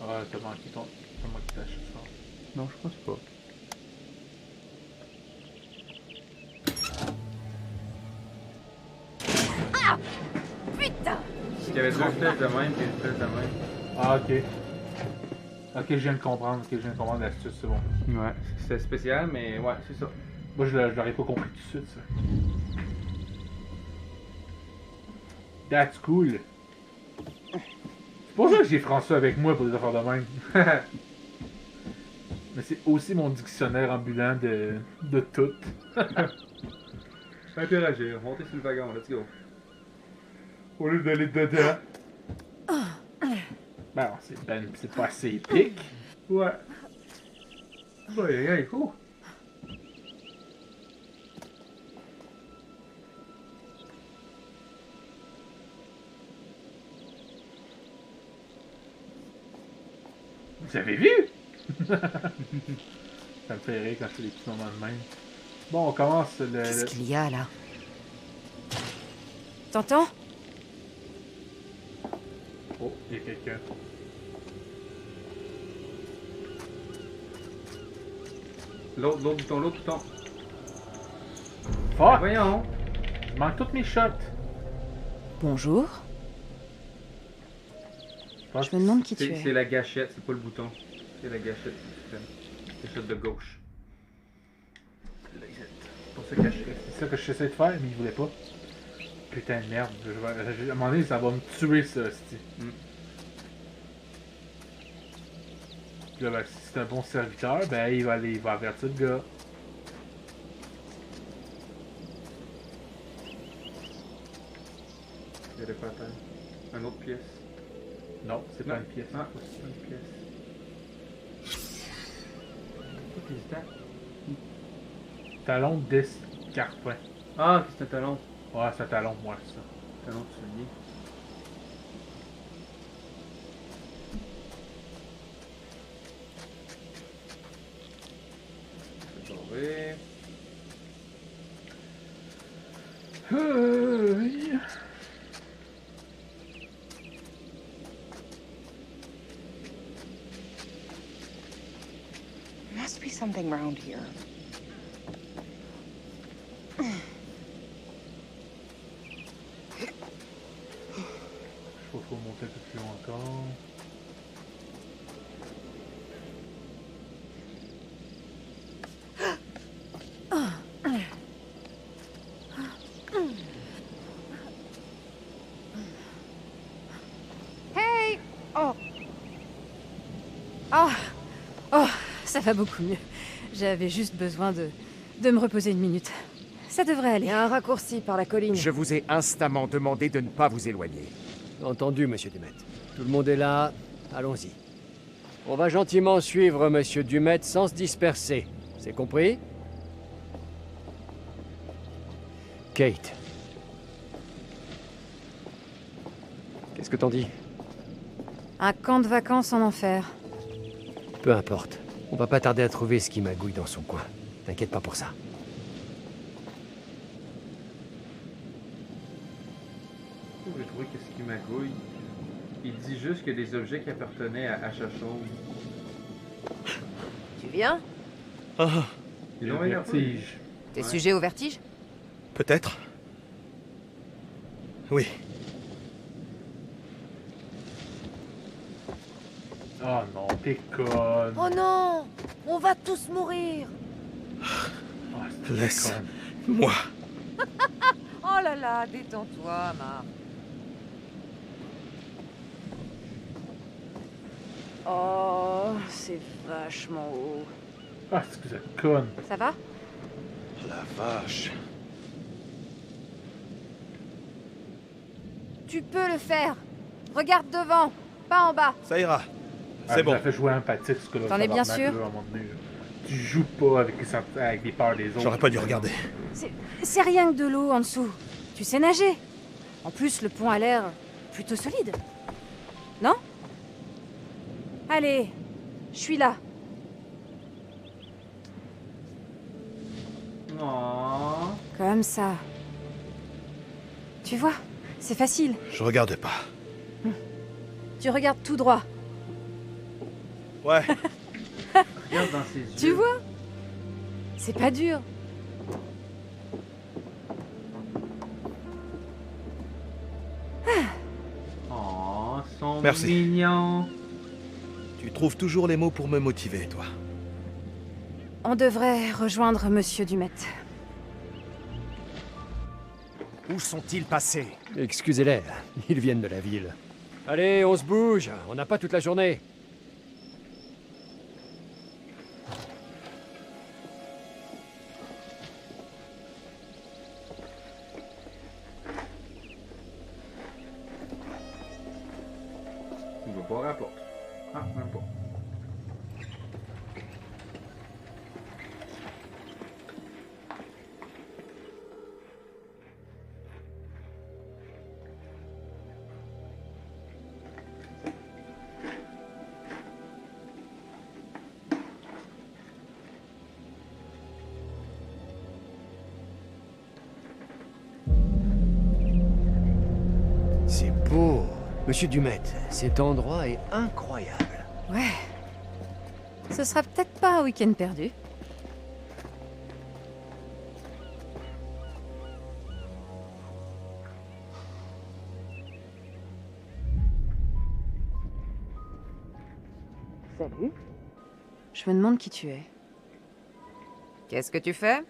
S9: Ah, t'as manqué ta chanson.
S11: Non, je pense pas.
S4: Ah! Putain!
S11: Il y avait deux flèches de même et une flèche de même.
S9: Ah, ok. Ok, je viens de comprendre. L'astuce, c'est bon.
S11: Ouais, c'était spécial, mais ouais, c'est ça.
S9: Moi, je l'aurais pas compris tout de suite, ça. That's cool. C'est pour ça que j'ai François avec moi pour des affaires de même. Mais c'est aussi mon dictionnaire ambulant de tout.
S11: Interagir, monter sur le wagon, let's go.
S9: Au lieu d'aller dedans. Ben, c'est pas assez épique.
S11: Ouais. Ouais, oh.
S9: Vous avez vu? Ça me fait rire quand c'est des petits moments de même. Bon, on commence le...
S4: Qu'est-ce qu'il y a là?
S1: T'entends?
S9: Oh, il y a quelqu'un.
S11: L'autre bouton.
S9: Fuck!
S11: Voyons.
S9: Je manque toutes mes shots.
S1: Bonjour. Je me demande qui tu es.
S11: C'est la gâchette, c'est pas le bouton. C'est la gâchette. Gâchette de gauche.
S9: C'est ça que j'essaie de faire, mais il voulait pas. Putain de merde. À un moment donné, ça va me tuer, ça, c'ti. Puis là, ben, si c'est un bon serviteur, ben, il va avertir le gars.
S11: Il y avait pas à terre. Une autre pièce.
S9: Non, c'est pas une pièce.
S11: Ah, c'est pas une pièce. What is that?
S9: Talon 10 carpin.
S11: Ah, c'est un talon.
S9: Ouais, c'est un talon, moi, ça.
S11: Talon de soulier. C'est tombé.
S8: Must be something around here.
S9: Faut monter un peu plus loin encore.
S8: Hey! Oh,
S1: Ah, oh, ça va beaucoup mieux. J'avais juste besoin de me reposer une minute. Ça devrait aller.
S4: Il y a un raccourci par la colline.
S12: Je vous ai instamment demandé de ne pas vous éloigner.
S13: Entendu, monsieur Dumet. Tout le monde est là. Allons-y. On va gentiment suivre monsieur Dumet sans se disperser. C'est compris? Kate. Qu'est-ce que t'en dis?
S1: Un camp de vacances en enfer.
S13: Peu importe. On va pas tarder à trouver ce qui magouille dans son coin. T'inquiète pas pour ça.
S11: J'ai trouvé que ce qui magouille. Il dit juste qu'il y a des objets qui appartenaient à H.H.
S4: Tu viens?
S14: Ah,
S11: Ils ont l'air
S9: Vertige.
S4: T'es sujet au vertige?
S14: peut-être. Oui.
S9: Oh non, t'es conne.
S4: Oh non! On va tous mourir!
S9: Oh, c'est
S14: Laisse-moi.
S4: Oh là là, détends-toi, Marc.
S1: Oh, c'est vachement haut.
S9: Ah, c'est que c'est conne.
S1: Ça va?
S14: La vache.
S1: Tu peux le faire. Regarde devant, pas en bas.
S14: Ça ira.
S9: Ah,
S14: C'est bon.
S9: Ça fait jouer empathique, ce que là.
S1: T'en es bien
S9: tabarnak,
S1: sûr?
S9: là, à un moment donné, là. Tu joues pas avec les peurs des autres.
S14: J'aurais pas dû regarder.
S1: C'est rien que de l'eau en dessous. Tu sais nager. En plus, le pont a l'air plutôt solide. Non? Allez, je suis là.
S11: Oh.
S1: Comme ça. Tu vois, c'est facile.
S14: Je regarde pas.
S1: Tu regardes tout droit.
S14: Ouais.
S11: Regarde dans ses yeux.
S1: Tu vois? C'est pas dur.
S11: Oh, sont
S14: Merci.
S11: mignons.
S14: Tu trouves toujours les mots pour me motiver, toi.
S1: On devrait rejoindre Monsieur Dumet.
S12: Où sont-ils passés?
S13: Excusez-les, ils viennent de la ville. Allez, on se bouge. On n'a pas toute la journée.
S11: Il va pas à la porte. Ah, même pas.
S13: C'est beau. Monsieur Dumet, cet endroit est incroyable.
S1: Ouais. Ce sera peut-être pas un week-end perdu. Salut. Je me demande qui tu es.
S4: Qu'est-ce que tu fais?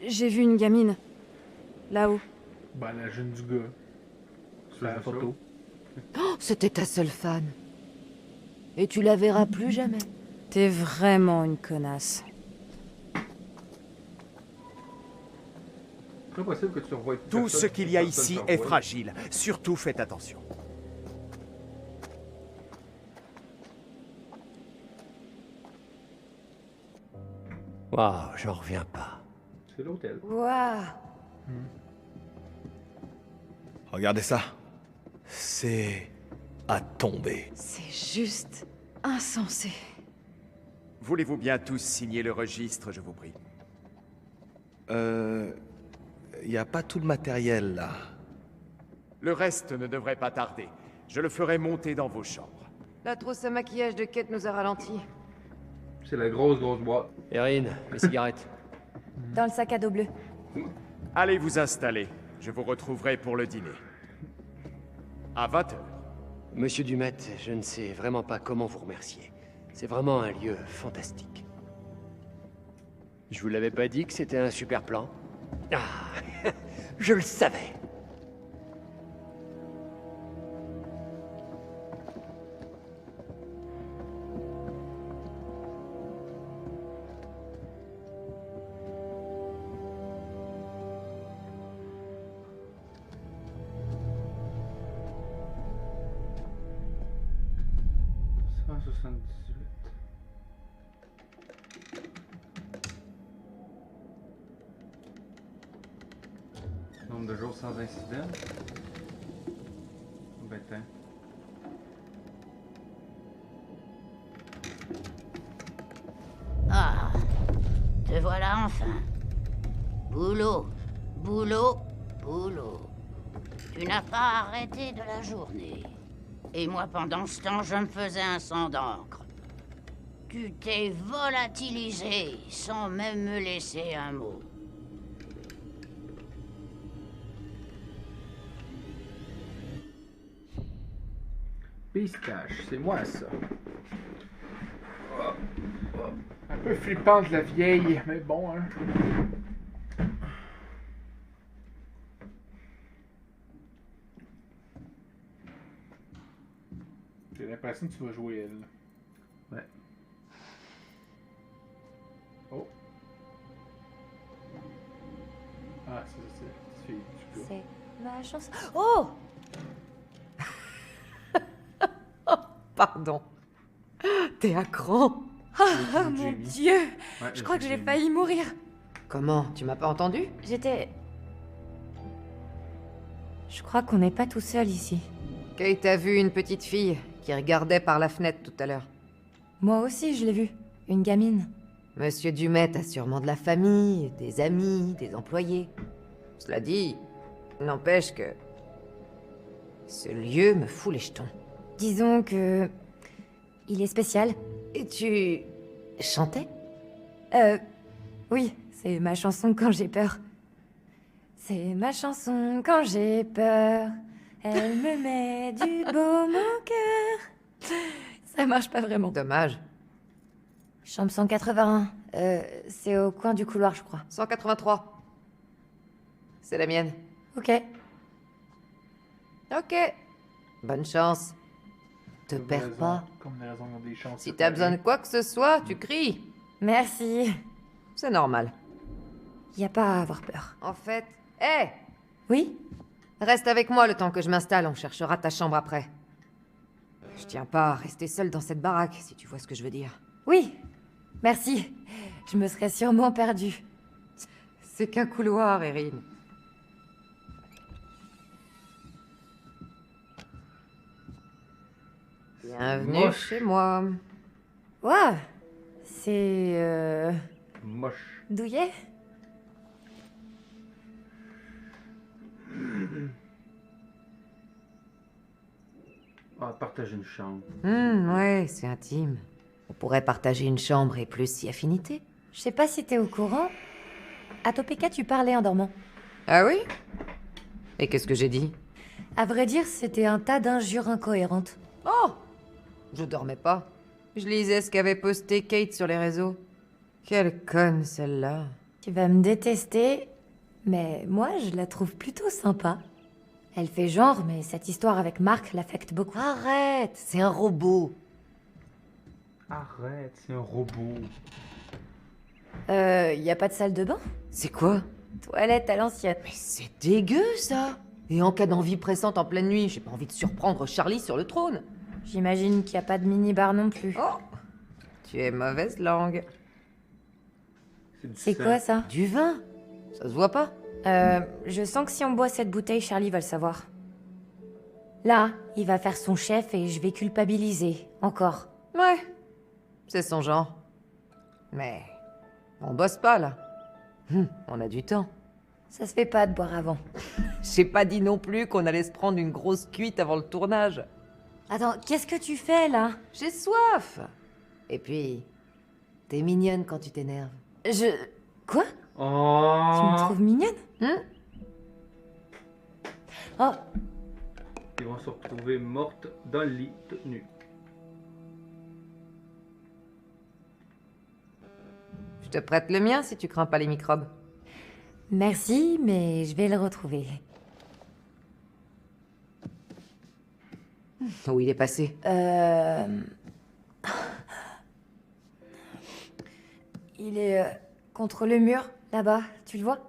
S1: J'ai vu une gamine. Là-haut.
S9: Bah, la jeune du gars. Sur la photo.
S4: Oh, c'était ta seule fan. Et tu la verras plus jamais.
S1: T'es vraiment une connasse.
S11: C'est pas possible que tu revoies
S12: Tout ce qu'il y a ici est fragile. Surtout faites attention.
S13: Waouh, j'en reviens pas.
S11: C'est l'hôtel.
S4: Waouh!
S14: Regardez ça. C'est à tomber.
S1: C'est juste insensé.
S12: Voulez-vous bien tous signer le registre, je vous prie?
S14: Y a pas tout le matériel là.
S12: Le reste ne devrait pas tarder. Je le ferai monter dans vos chambres.
S4: La trousse à maquillage de Kate nous a ralenti.
S11: C'est la grosse boîte.
S13: Erin, les cigarettes.
S1: Dans le sac à dos bleu.
S12: Allez vous installer. Je vous retrouverai pour le dîner. À 20h.
S13: Monsieur Dumet, je ne sais vraiment pas comment vous remercier. C'est vraiment un lieu fantastique. Je vous l'avais pas dit que c'était un super plan? Ah, je le savais.
S11: 178. Nombre de jours sans incident. Ben, tiens.
S15: Ah, te voilà enfin. Boulot, boulot, boulot. Tu n'as pas arrêté de la journée. Et moi, pendant ce temps, je me faisais un sang d'encre. Tu t'es volatilisé sans même me laisser un mot.
S9: Pistache, c'est moi ça. Un peu flippante la vieille, mais bon, hein. J'ai l'impression que tu vas jouer elle.
S11: Ouais.
S9: Oh. Ah, c'est du coup.
S1: C'est ma chance. Oh!
S4: Pardon. T'es à cran.
S1: Ah, mon Dieu!
S11: Ouais,
S1: Je crois que j'ai
S11: Jamie.
S1: failli mourir.
S4: Comment? Tu m'as pas entendu?
S1: J'étais... Je crois qu'on n'est pas tout seul ici.
S4: Kate a vu une petite fille qui regardait par la fenêtre tout à l'heure.
S1: Moi aussi, je l'ai vue. Une gamine.
S4: Monsieur Dumet a sûrement de la famille, des amis, des employés. Cela dit, n'empêche que... ce lieu me fout les jetons.
S1: Disons que... Il est spécial.
S4: Et tu... chantais?
S1: Oui, c'est ma chanson quand j'ai peur. C'est ma chanson quand j'ai peur. Elle me met du baume au cœur. Ça marche pas vraiment.
S4: Dommage.
S1: Chambre 181. C'est au coin du couloir, je crois.
S4: 183. C'est la mienne.
S1: Ok.
S4: Ok. Bonne chance. Te perds pas.
S9: Comme les raisons ont des chances.
S4: Si t'as besoin de quoi que ce soit, tu cries.
S1: Merci.
S4: C'est normal.
S1: Y a pas à avoir peur.
S4: En fait... Hé!
S1: Oui?
S4: Reste avec moi le temps que je m'installe, on cherchera ta chambre après. Je tiens pas à rester seule dans cette baraque, si tu vois ce que je veux dire.
S1: Oui. Merci. Je me serais sûrement perdue.
S4: C'est qu'un couloir, Erin. Bienvenue chez moi.
S1: Waouh! C'est...
S11: Moche.
S1: douillet?
S11: Ah, partager une chambre.
S4: Ouais, c'est intime. On pourrait partager une chambre et plus si affinité.
S1: Je sais pas si t'es au courant. À Topeka, tu parlais en dormant.
S4: Ah oui? Et qu'est-ce que j'ai dit?
S1: À vrai dire, c'était un tas d'injures incohérentes.
S4: Oh! Je dormais pas. Je lisais ce qu'avait posté Kate sur les réseaux. Quelle conne, celle-là.
S1: Tu vas me détester, mais moi, je la trouve plutôt sympa. Elle fait genre, mais cette histoire avec Mark l'affecte beaucoup.
S4: Arrête, c'est un robot.
S11: Arrête, c'est un robot.
S1: Y a pas de salle de bain?
S4: C'est quoi?
S1: Toilette à l'ancienne.
S4: Mais c'est dégueu, ça. Et en cas d'envie pressante en pleine nuit, j'ai pas envie de surprendre Charlie sur le trône.
S1: J'imagine qu'il y a pas de mini-bar non plus.
S4: Oh! Tu es mauvaise langue.
S1: C'est quoi ça?
S4: Du vin. Ça se voit pas?
S1: Je sens que si on boit cette bouteille, Charlie va le savoir. Là, il va faire son chef et je vais culpabiliser. Encore.
S4: Ouais. C'est son genre. Mais... on bosse pas, là. On a du temps.
S1: Ça se fait pas de boire avant.
S4: J'ai pas dit non plus qu'on allait se prendre une grosse cuite avant le tournage.
S1: Attends, qu'est-ce que tu fais, là?
S4: J'ai soif. Et puis... t'es mignonne quand tu t'énerves.
S1: Quoi?
S11: Oh.
S1: Tu me trouves mignonne? Oh.
S11: Ils vont se retrouver mortes dans le lit, toutes nues.
S4: Je te prête le mien si tu crains pas les microbes.
S1: Merci, mais je vais le retrouver.
S4: Où il est passé?
S1: Il est contre le mur, là-bas. Tu le vois?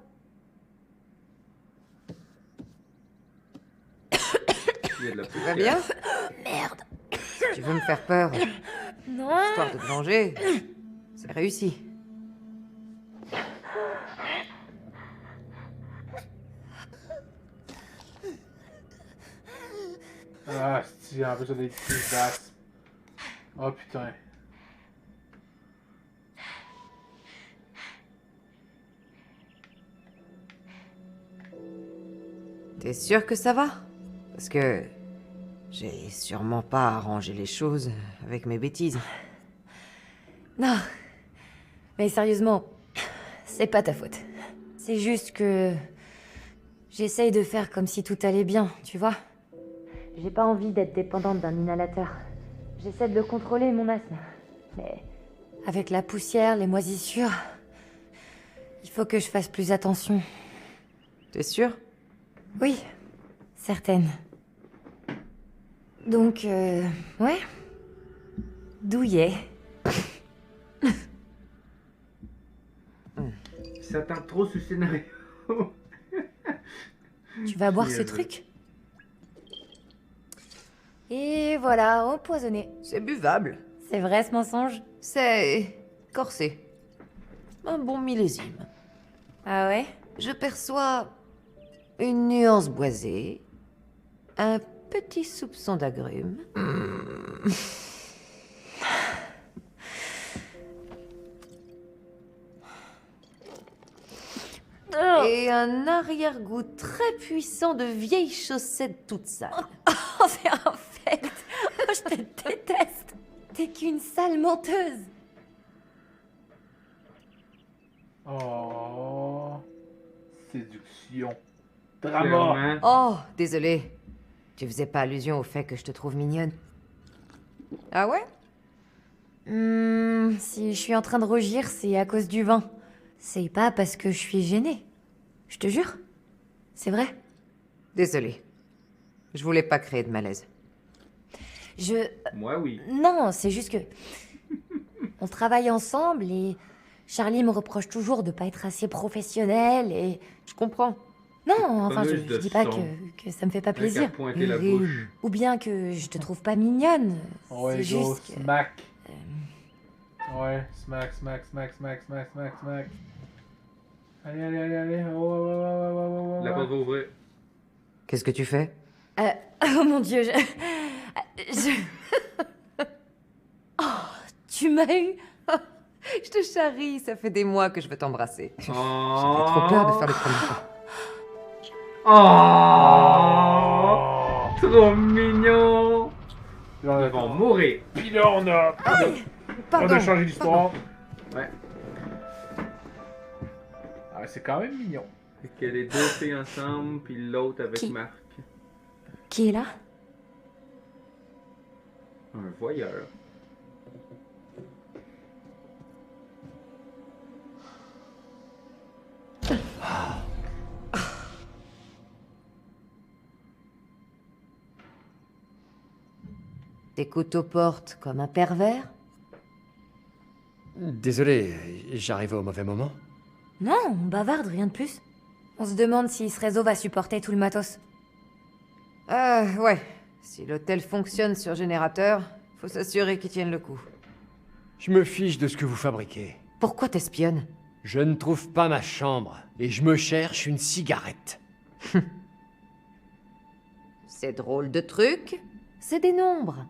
S11: Il y a de la
S4: Tu vas bien?
S1: Merde.
S4: Tu veux me faire peur?
S1: Non.
S4: Histoire de te venger, c'est réussi.
S9: Ah, si, en plus, on a des petites basses. Oh putain.
S4: T'es sûr que ça va? Parce que j'ai sûrement pas arrangé les choses avec mes bêtises.
S1: Non. Mais sérieusement, c'est pas ta faute. C'est juste que... j'essaye de faire comme si tout allait bien, tu vois? J'ai pas envie d'être dépendante d'un inhalateur. J'essaie de le contrôler, mon asthme. Mais avec la poussière, les moisissures... il faut que je fasse plus attention.
S4: T'es sûr?
S1: Oui, certaine. Donc, ouais. Douillet.
S11: Ça tente trop sur le scénario.
S1: Tu vas boire ce truc? Et voilà, empoisonné.
S4: C'est buvable.
S1: C'est vrai ce mensonge?
S4: C'est corsé. Un bon millésime.
S1: Ah ouais?
S4: Je perçois une nuance boisée, un petit soupçon d'agrumes. Et un arrière-goût très puissant de vieilles chaussettes toutes sales.
S1: Oh, c'est infect! Oh, je te déteste! T'es qu'une sale menteuse!
S9: Oh. Séduction. Drama.
S4: Oh, désolé. Tu faisais pas allusion au fait que je te trouve mignonne. Ah ouais?
S1: Si je suis en train de rougir, c'est à cause du vin. C'est pas parce que je suis gênée. Je te jure. C'est vrai.
S4: Désolé. Je voulais pas créer de malaise.
S11: Moi, oui.
S1: Non, c'est juste que... on travaille ensemble et... Charlie me reproche toujours de pas être assez professionnel et...
S4: Je comprends.
S1: Non, enfin, je dis pas que ça me fait pas plaisir.
S11: La bouche.
S1: Ou bien que je te trouve pas mignonne.
S9: Ouais,
S1: c'est
S9: go,
S1: juste que...
S9: smack. Ouais, smack, smack, smack, smack, smack, smack, smack. Allez, allez, allez, allez. Oh,
S11: La porte va ouvrir.
S4: Qu'est-ce que tu fais?
S1: Oh mon Dieu, Oh, tu m'as eu?
S4: Je te charrie, ça fait des mois que je veux t'embrasser.
S11: Oh.
S4: J'avais trop peur de faire le premier pas.
S11: Oh, trop mignon. Ils vont mourir.
S9: Puis là, on a changé l'histoire.
S11: Ouais.
S9: Ah, c'est quand même mignon.
S11: Fait que les deux filles ensemble, puis l'autre avec Marc.
S1: Qui est là?
S11: Un voyeur.
S4: T'écoutes aux portes comme un pervers?
S13: Désolé, j'arrive au mauvais moment.
S1: Non, on bavarde, rien de plus. On se demande si ce réseau va supporter tout le matos.
S4: Ouais. Si l'hôtel fonctionne sur générateur, faut s'assurer qu'il tienne le coup.
S13: Je me fiche de ce que vous fabriquez.
S4: Pourquoi t'espionnes?
S13: Je ne trouve pas ma chambre, et je me cherche une cigarette.
S4: C'est drôle de truc. C'est des nombres.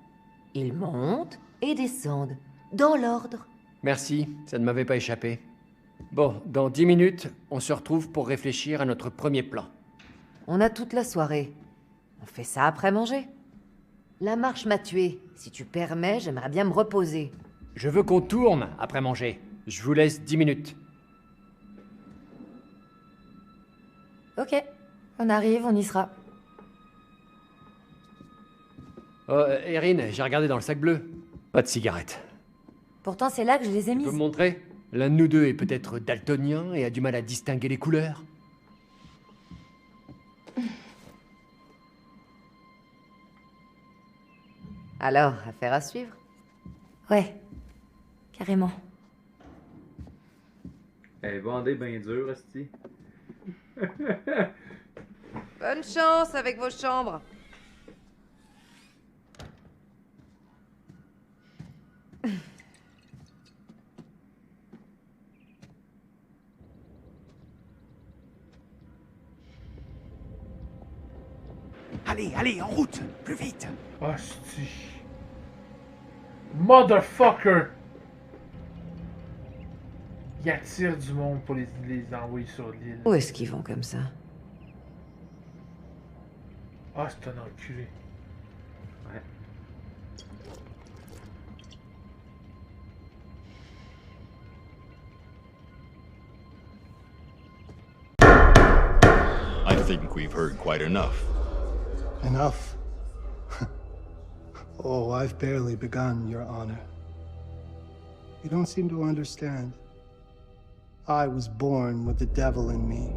S4: Ils montent et descendent, dans l'ordre.
S13: Merci, ça ne m'avait pas échappé. Bon, dans 10 minutes, on se retrouve pour réfléchir à notre premier plan.
S4: On a toute la soirée. On fait ça après manger. La marche m'a tué. Si tu permets, j'aimerais bien me reposer.
S13: Je veux qu'on tourne après manger. Je vous laisse 10 minutes.
S1: Ok, on arrive, on y sera.
S13: Oh, Erin, j'ai regardé dans le sac bleu. Pas de cigarette.
S1: Pourtant, c'est là que je les ai
S13: Tu peux
S1: mises.
S13: me montrer? L'un de nous deux est peut-être daltonien et a du mal à distinguer les couleurs.
S4: Alors, affaire à suivre.
S1: Ouais, carrément.
S11: Elle est bandée bien dure, esti.
S4: Bonne chance avec vos chambres.
S12: Allez, allez, en route! Plus vite!
S9: Hostie. Motherfucker! Il attire du monde pour les envoyer sur l'île.
S4: Où est-ce qu'ils vont comme ça?
S9: Ah, c'est un enculé.
S11: Ouais.
S16: I think we've heard quite enough.
S17: Enough? Oh, I've barely begun, Your Honor. You don't seem to understand. I was born with the devil in me.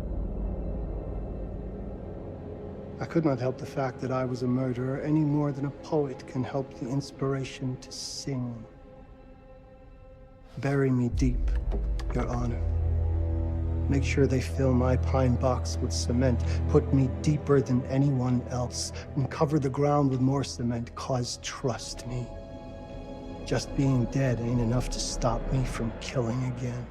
S17: I could not help the fact that I was a murderer any more than a poet can help the inspiration to sing. Bury me deep, Your Honor. Make sure they fill my pine box with cement. Put me deeper than anyone else. And cover the ground with more cement, 'cause trust me, just being dead ain't enough to stop me from killing again.